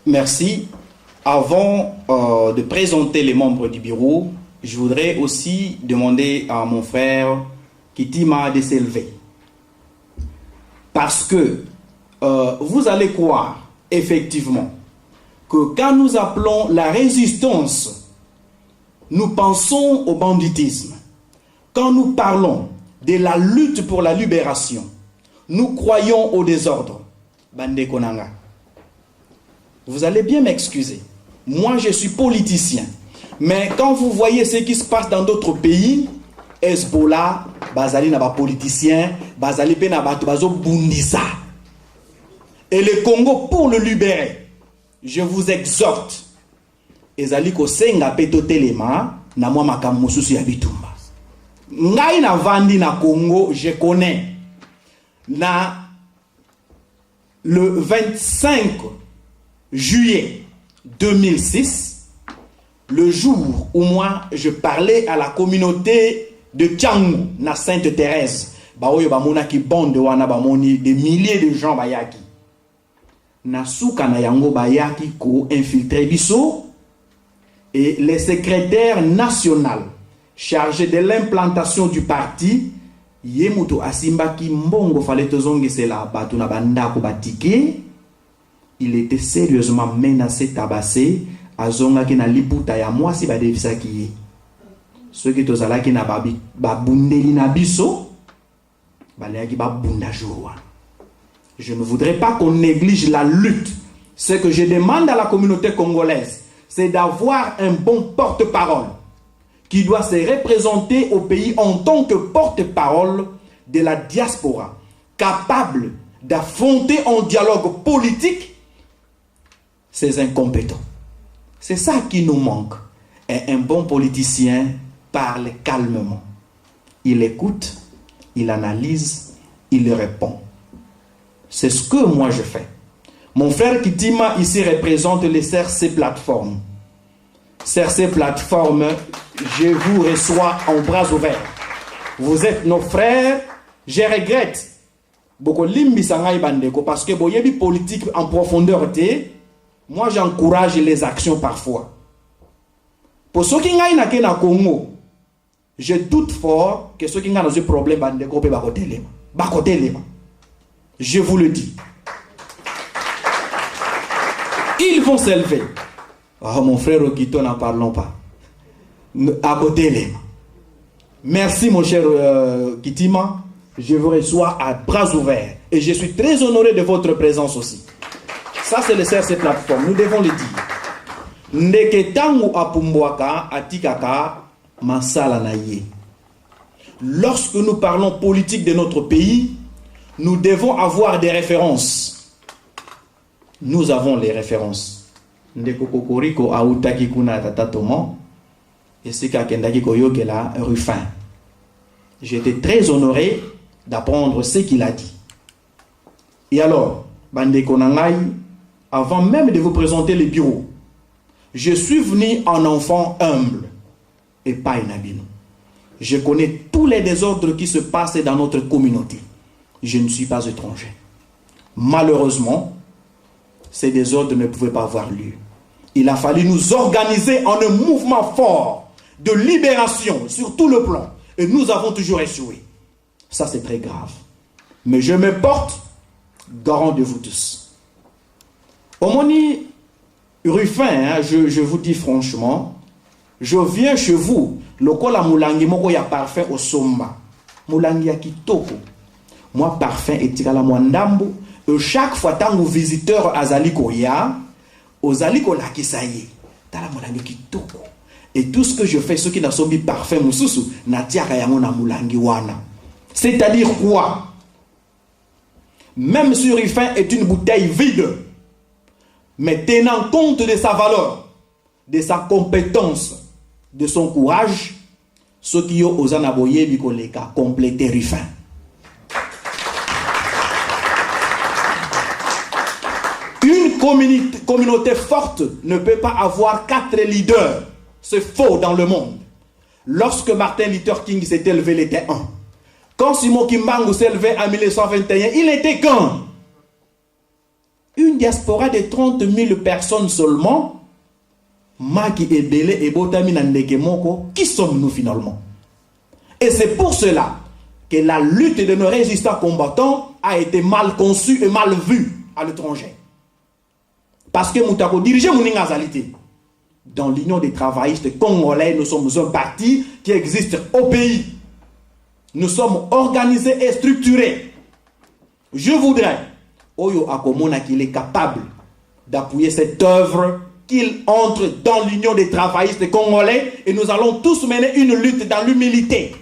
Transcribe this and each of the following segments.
Merci. Avant de présenter les membres du bureau, je voudrais aussi demander à mon frère Kitima de s'élever. Parce que vous allez croire effectivement que quand nous appelons la résistance, nous pensons au banditisme. Quand nous parlons de la lutte pour la libération, nous croyons au désordre. Bande Konanga. Vous allez bien m'excuser. Moi, je suis politicien. Mais quand vous voyez ce qui se passe dans d'autres pays, Hezbollah, bazali na ba politicien, bazali pe na bato bazo bundisa. Et le Congo, pour le libérer, je vous exhorte. Ezali ko senga peto telema na mwa makamususu ya bitumba. Ngai na vandi na Congo, je connais. Le 25 juillet 2006, le jour où moi je parlais à la communauté de Tchangu, na Sainte-Thérèse, baoyo bamona ki bande wana bamoni des milliers de gens bayaki. Na souka na yango bayaki ko infiltrer biso et les secrétaires nationaux chargés de l'implantation du parti Yemuto asimba ki mbongo fallait tozonge cela batu na bandako batike. Il était sérieusement menacé, tabassé, azonga ki na liputa ya mwasi badevisa ki ye. Ceux qui tozala ki na babundeli na biso, balea ki babunda jour. Je ne voudrais pas qu'on néglige la lutte. Ce que je demande à la communauté congolaise, c'est d'avoir un bon porte-parole qui doit se représenter au pays en tant que porte-parole de la diaspora, capable d'affronter en dialogue politique ces incompétents. C'est ça qui nous manque. Et un bon politicien parle calmement. Il écoute, il analyse, il répond. C'est ce que moi je fais. Mon frère Kitima ici représente les CRC Plateforme. CRC Plateforme, je vous reçois en bras ouverts. Vous êtes nos frères. Je regrette beaucoup limbi sangai bandeko parce que boyebi politique en profondeur té. Moi j'encourage les actions parfois. Pour ceux qui n'ont pas na Congo, je doute fort que ceux qui ont des problèmes bandeko pe bakotelema. Je vous le dis. Ils vont s'élever. Oh, mon frère Okito, n'en parlons pas. À côté les. Merci mon cher Kitima. Je vous reçois à bras ouverts. Et je suis très honoré de votre présence aussi. Ça c'est le CRC Plateforme. Nous devons le dire. Ndeketangu apumwaka atikaka masala naye. Lorsque nous parlons politique de notre pays, nous devons avoir des références. Nous avons les références. Ndeko kokoriko autaki kuna tatatomo et c'est kakendaki koyokela Ruffin. J'étais très honoré d'apprendre ce qu'il a dit. Et alors, bandeko nangai, avant même de vous présenter le bureau, je suis venu en enfant humble et pas inhabile. Je connais tous les désordres qui se passent dans notre communauté. Je ne suis pas étranger. Malheureusement, ces désordres ne pouvaient pas avoir lieu. Il a fallu nous organiser en un mouvement fort de libération sur tout le plan. Et nous avons toujours échoué. Ça, c'est très grave. Mais je me porte garant de vous tous. Omoni Ruffin, je vous dis franchement, je viens chez vous, lokola mulangi moko ya parfum au somba. Mulangi ya kitoko. Moi, parfum etikala mwandambo. Et chaque fois que vous visiteur azali koya, ozali ko lakisaye. Tala mulangi kitoko. Et tout ce que je fais, ceux qui n'ont pas parfum mususu, na tiaka yango na mulangi wana. C'est-à-dire quoi? Même si Ruffin est une bouteille vide, mais tenant compte de sa valeur, de sa compétence, de son courage, ceux qui ont osé naboyer bikoleka compléter Ruffin. Une communauté forte ne peut pas avoir 4 leaders. C'est faux dans le monde. Lorsque Martin Luther King s'est élevé, il était un. Quand Simon Kimbangu s'est élevé en 1921, il était qu'un. Une diaspora de 30 000 personnes seulement, Maki Ebele et Botami Nandekemoko, qui sommes-nous finalement? Et c'est pour cela que la lutte de nos résistants combattants a été mal conçue et mal vue à l'étranger. Parce que Moutako dirigeait Mouningazalité. Dans l'Union des travaillistes congolais, nous sommes un parti qui existe au pays. Nous sommes organisés et structurés. Je voudrais, Oyo Akomona, qu'il est capable d'appuyer cette œuvre, qu'il entre dans l'Union des travaillistes congolais et nous allons tous mener une lutte dans l'humilité.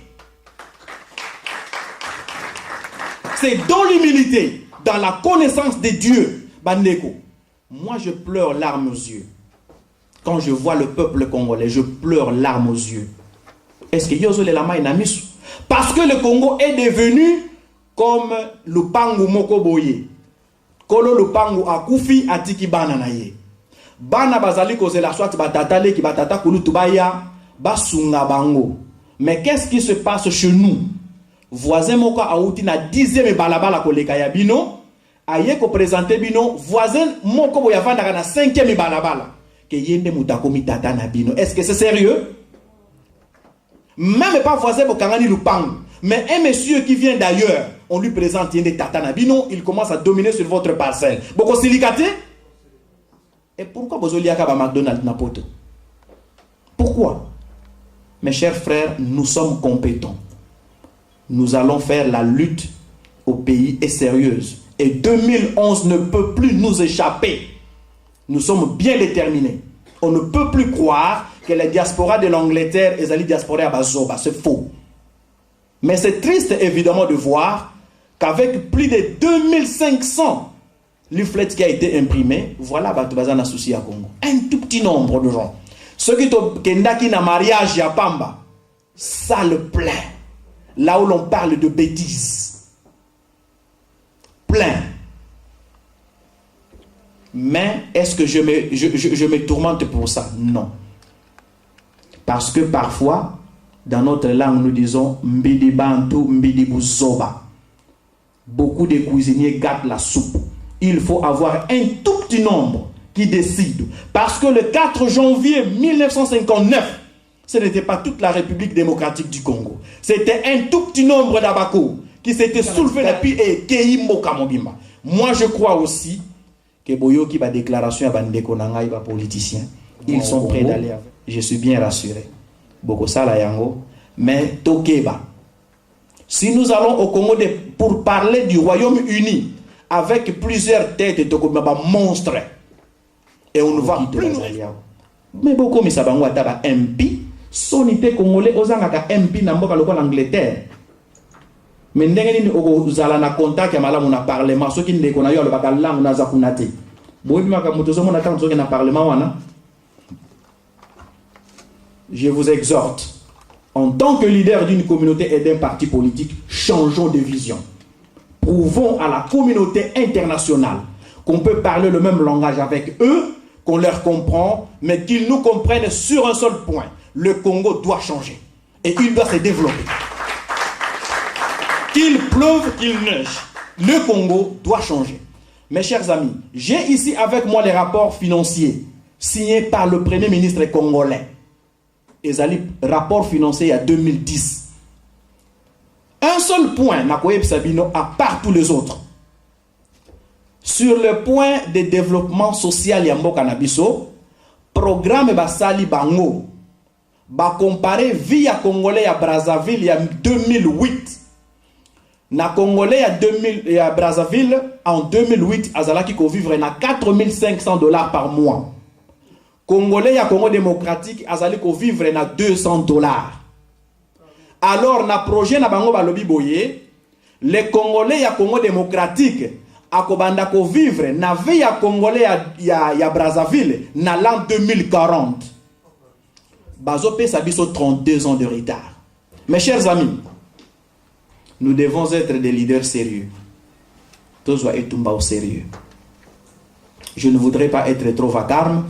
C'est dans l'humilité, dans la connaissance de Dieu, Bandeko. Moi, je pleure larmes aux yeux. Quand je vois le peuple congolais, je pleure larmes aux yeux. Est-ce que Yozole Lama Inamisu? Parce que le Congo est devenu comme le Pangu Mokoboye. Kolo le Pangu Akufi Atiki Bananaye. Bana bazali koze la soit batatale ki batata kulu tubaya basunga bango. Mais qu'est-ce qui se passe chez nous? Voisin moko aouti na 10e balabala koleka ya bino. Aye ko présenter bino. Voisin moko boyavanda na 5e balabala. Est-ce que c'est sérieux? Même pas voisin Bokangani Lupang, mais un monsieur qui vient d'ailleurs, on lui présente Yende Tatanabino, il commence à dominer sur votre parcelle. Boko Silikate? Et pourquoi Bozoliaka ba McDonald's Napoto? Pourquoi? Mes chers frères, nous sommes compétents. Nous allons faire la lutte au pays est sérieuse. Et 2011 ne peut plus nous échapper. Nous sommes bien déterminés. On ne peut plus croire que la diaspora de l'Angleterre est la diaspora à Bazoba. C'est faux. Mais c'est triste évidemment de voir qu'avec plus de 2500 leaflets qui a été imprimé, voilà Batubazana souci à Congo. Un tout petit nombre de gens. Ceux qui ont un mariage à Pamba, ça le plein. Là où l'on parle de bêtises. Plein. Mais est-ce que je me tourmente pour ça? Non. Parce que parfois, dans notre langue, nous disons Mbidi Bantu, Mbidi Buzoba. Beaucoup de cuisiniers gâtent la soupe. Il faut avoir un tout petit nombre qui décide. Parce que le 4 janvier 1959, ce n'était pas toute la République démocratique du Congo. C'était un tout petit nombre d'Abako qui s'était soulevé depuis et Keimo Kamobimba. Moi, je crois aussi que Boyoki va déclaration à Bandeko Nangai va politicien. Ils sont prêts d'aller avec. Je suis bien rassuré. Boko Sala Yango. Mais Tokeba. Si nous allons au Congo pour parler du Royaume-Uni avec plusieurs têtes de monstres et on ne va plus nous. Mais beaucoup mais ça va ngwata MP sonité congolais ozanga MP na mboka lokola Angleterre. Mais ndenge nini ozala na contact ya malamu na parlement soki ndeko na yo alobaka langue na zakunate boyebi maka moto zo mona tanto na parlement wana. Je vous exhorte en tant que leader d'une communauté et d'un parti politique, changeons de vision. Prouvons à la communauté internationale qu'on peut parler le même langage avec eux, qu'on leur comprend, mais qu'ils nous comprennent sur un seul point. Le Congo doit changer et il doit se développer. Qu'il pleuve, qu'il neige, le Congo doit changer. Mes chers amis, j'ai ici avec moi les rapports financiers signés par le Premier ministre congolais. Ezali rapport financier à 2010. Un seul point, Nakoyeb Sabino, à part tous les autres. Sur le point de développement social Yambo Kanabiso, programme Basali Bango, ba comparé via Congolais à Brazzaville en 2008. Na Congolais à Brazzaville en 2008, Azalaki ko vivre na $4,500 par mois. Congolais à Congo démocratique, Azalaki ko vivre na $200. Alors, na projet na bango balobi boye, les Congolais à Congo démocratique, à kobanda ko vivre na vie à Congolais à Brazzaville, na l'an 2040. Bazope Sabiso 32 ans de retard. Mes chers amis, nous devons être des leaders sérieux. Tous doivent être au sérieux. Je ne voudrais pas être trop vacarme.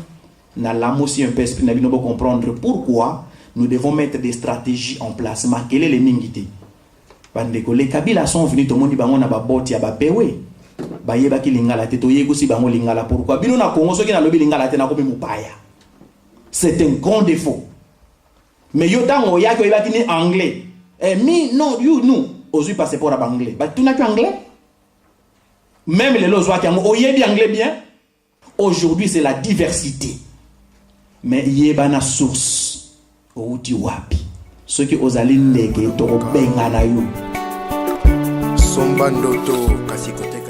Na l'amour si un peu esprit n'a pas comprendre pourquoi nous devons mettre des stratégies en place. Mais quelle est les mingités? Les Kabila sont venus, tout le monde dit, on a bâti à Bapewe. bayeba ki lingala te to yego si bango lingala. Pourquoi bino na Congo soki na lobi lingala te na komi mupaya. C'est un grand défaut. Mais yo tango yaki oyeba ki ni anglais. Me non you nous ozu passeport à anglais. Ba tu n'as que anglais. Même les lozwa qui ont oyebi anglais bien. Aujourd'hui c'est la diversité. Mais yeba na source outi wapi. Ceux qui ozali ndeke to benga na yo. Sombandoto kasikote